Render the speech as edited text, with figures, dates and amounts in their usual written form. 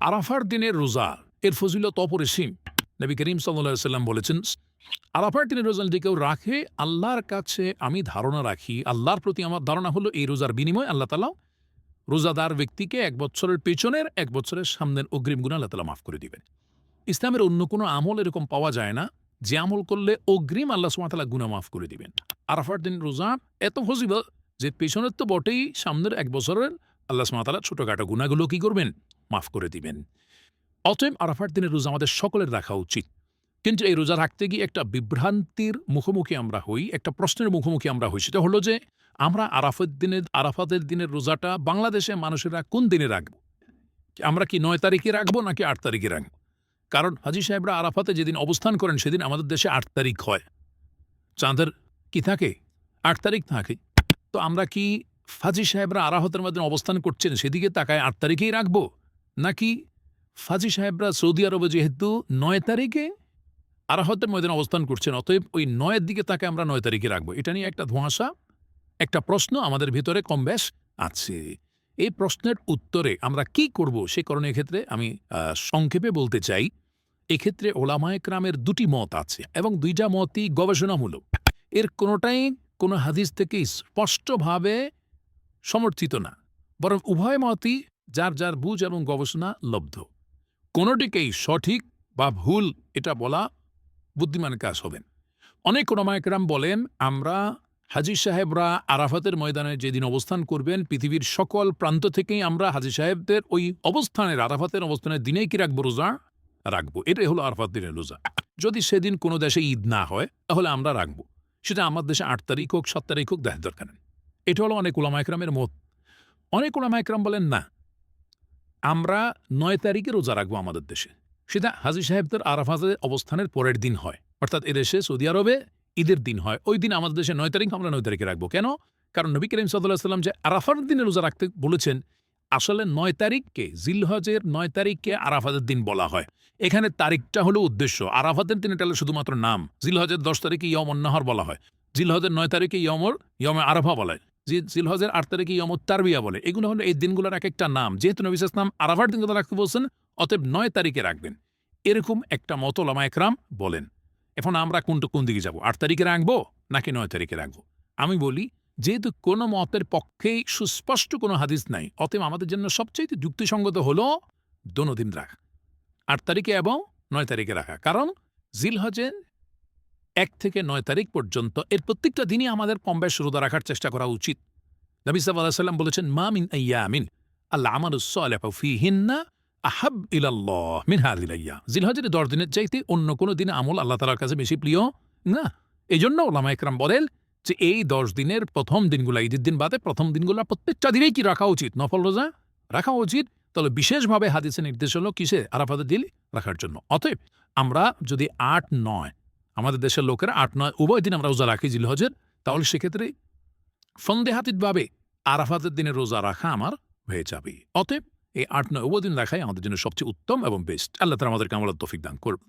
আরাফার দিনের রোজা এর ফজিলত অপরিসীম। নবী করিম সাল্লাল্লাহু আলাইহি ওয়াসাল্লাম বলেছেন, আরাফার দিনের রোজা যদি কেউ রাখে, আল্লাহর কাছে আমি ধারণা রাখি, আল্লাহর প্রতি আমার ধারণা হলো এই রোজার বিনিময়ে আল্লাহ তাআলা রোজাদার ব্যক্তিকে ১ বছরের পেছনের ১ বছরের সামনের অগ্রিম গুনাহ আল্লাহ তাআলা মাফ করে দিবেন। ইসলামের অন্য কোনো আমল এরকম পাওয়া যায় না যে আমল করলে অগ্রিম আল্লাহ সুবহানাহু ওয়া তাআলা গুনাহ মাফ করে দিবেন। আরাফার দিন রোজা এত ফজিলত যে পেছনের তো বটেই, সামনের ১ বছরের আল্লাহ সুবহানাহু ওয়া তাআলা ছোটখাটো গুনাহগুলো কি করবেন? মাফ করে দিবেন। অতএব আরাফার দিনের রোজা আমাদের সকলের রাখা উচিত। কিন্তু এই রোজা রাখতে গিয়ে একটা বিভ্রান্তির মুখোমুখি আমরা হই, একটা প্রশ্নের মুখোমুখি আমরা হই। সেটা হলো যে আমরা আরাফাতের দিনের রোজাটা বাংলাদেশে মানুষেরা কোন দিনে রাখব? আমরা কি ৯ তারিখে রাখবো নাকি ৮ তারিখে রাখব? কারণ হাজী সাহেবরা আরাফাতে যেদিন অবস্থান করেন সেদিন আমাদের দেশে ৮ তারিখ হয়। চাঁদের কি থাকে? ৮ তারিখ থাকে। তো আমরা কি হাজী সাহেবরা আরাফাতের মধ্যে অবস্থান করছেন সেদিকে তাকায় ৮ তারিখেই রাখব? নাকি হাজী সাহেবরা সৌদি আরবে যেহেতু ৯ তারিখে আরাফাতের ময়দানে অবস্থান করছেন, অতএব ওই ৯ এর দিকে তাকে আমরা ৯ তারিখে রাখবো? এটা নিয়ে একটা ধোঁয়াশা, একটা প্রশ্ন আমাদের ভিতরে কমবেশ আছে। এই প্রশ্নের উত্তরে আমরা কি করব সে কারণে এক্ষেত্রে আমি সংক্ষেপে বলতে চাই, এক্ষেত্রে ওলামায়ে কেরামের ২টি মত আছে এবং ২টা মতই গবেষণামূলক। এর কোনোটাই কোনো হাদিস থেকে স্পষ্টভাবে সমর্থিত না, বরং উভয় মতই যার যার বুঝ এবং গবেষণা লব্ধ। কোনোটিকেই সঠিক বা ভুল এটা বলা বুদ্ধিমানের কাজ হবেন। অনেক ওলামায়ে কেরাম বলেন, আমরা হাজী সাহেবরা আরাফাতের ময়দানে যেদিন অবস্থান করবেন, পৃথিবীর সকল প্রান্ত থেকেই আমরা হাজী সাহেবদের ওই অবস্থানের আরাফাতের অবস্থানের দিনেই কি রাখবো? রোজা রাখবো। এটাই হলো আরাফাত দিনের রোজা। যদি সেদিন কোনো দেশে ঈদ না হয় তাহলে আমরা রাখবো। সেটা আমার দেশে ৮ তারিখ হোক, ৭ তারিখ হোক, দেখার দরকার নেই। এটা হলো অনেক ওলামায়ে কেরামের মত। অনেক ওলামায়ে কেরাম বলেন, না, আমরা ৯ তারিখে রোজা রাখবো আমাদের দেশে। সেটা হাজী সাহেবদের আরাফাতের অবস্থানের পরের দিন হয়, অর্থাৎ এদেশে সৌদি আরবে ঈদের দিন হয়। ওই দিন আমাদের দেশে ৯ তারিখ, আমরা ৯ তারিখে রাখবো। কেন? কারণ নবী করিম সাল্লাল্লাহু আলাইহি ওয়াসাল্লাম যে আরাফার দিনে রোজা রাখতে বলেছেন, আসলে ৯ তারিখকে, জিলহজের ৯ তারিখকে আরাফাতের দিন বলা হয়। এখানে তারিখটা হলো উদ্দেশ্য। আরাফাতের দিন এটা হলো শুধুমাত্র নাম। জিলহজের ১০ তারিখে ইয়মুন নাহর বলা হয়, জিলহজের ৯ তারিখে ইয়মে আরাফা বলা হয়, জিলহজের ৮ তারিখে ইয়মুত তারবিয়া বলে। এগুলো হলো এই দিনগুলোর এক একটা নাম। যেহেতু নবী সাল্লাল্লাহু আলাইহি ওয়াসাল্লাম আরাফার দিন কথা রাখতে বলছেন, অতএব ৯ তারিখে রাখবেন, এরকম একটা মত ওলামায়ে কেরাম বলেন। এখন আমরা কোন দিকে যাব? ৮ তারিখে রাখবো নাকি ৯ তারিখে রাখবো? আমি বলি, যেহেতু কোনো মতের পক্ষেই সুস্পষ্ট কোনো হাদিস নাই, অতএব আমাদের জন্য সবচেয়ে যুক্তিসঙ্গত হলো দোনো দিন রাখা, ৮ তারিখে এবং ৯ তারিখে রাখা। কারণ জিলহজের ১ থেকে ৯ তারিখ পর্যন্ত এর প্রত্যেকটা দিনই আমাদের কমবেশ রোজা রাখার চেষ্টা করা উচিত। নবী সাল্লাল্লাহু আলাইহি ওয়াসাল্লাম বলেছেন, মা মিন আইয়ামিন আল আমালুস সালিহু ফীহিন্না আহাব ইলাল্লাহ মিন হাযিহিল আইয়াম। জিলহজের ১০ দিনের চাইতে অন্য কোনো দিনে আমল আল্লাহ তাআলার কাছে বেশি প্রিয় না। এজন্য ওলামায়ে কেরাম বলেন যে এই ১০ দিনের প্রথম দিনগুলা, ঈদের দিন বাদে প্রথম দিনগুলা প্রত্যেকটা দিনেই কি রাখা উচিত? নফল রোজা রাখা উচিত। তাহলে বিশেষভাবে হাদিসে নির্দেশ হলো কিসে? আরাফাতের দিন রাখার জন্য। অতএব আমরা যদি ৮-৯, আমাদের দেশের লোকেরা ৮-৯ উভয় দিন আমরা রোজা রাখি জিলহজের, তাহলে সেক্ষেত্রে সন্দেহাতীতভাবে আরাফাতের দিনে রোজা রাখা আমার হয়ে যাবে। অতএব এই ৮-৯ উভয় দিন রাখাই আমাদের জন্য সবচেয়ে উত্তম এবং বেস্ট। আল্লাহ তাআলা আমাদেরকে আমলের তৌফিক দান করুন।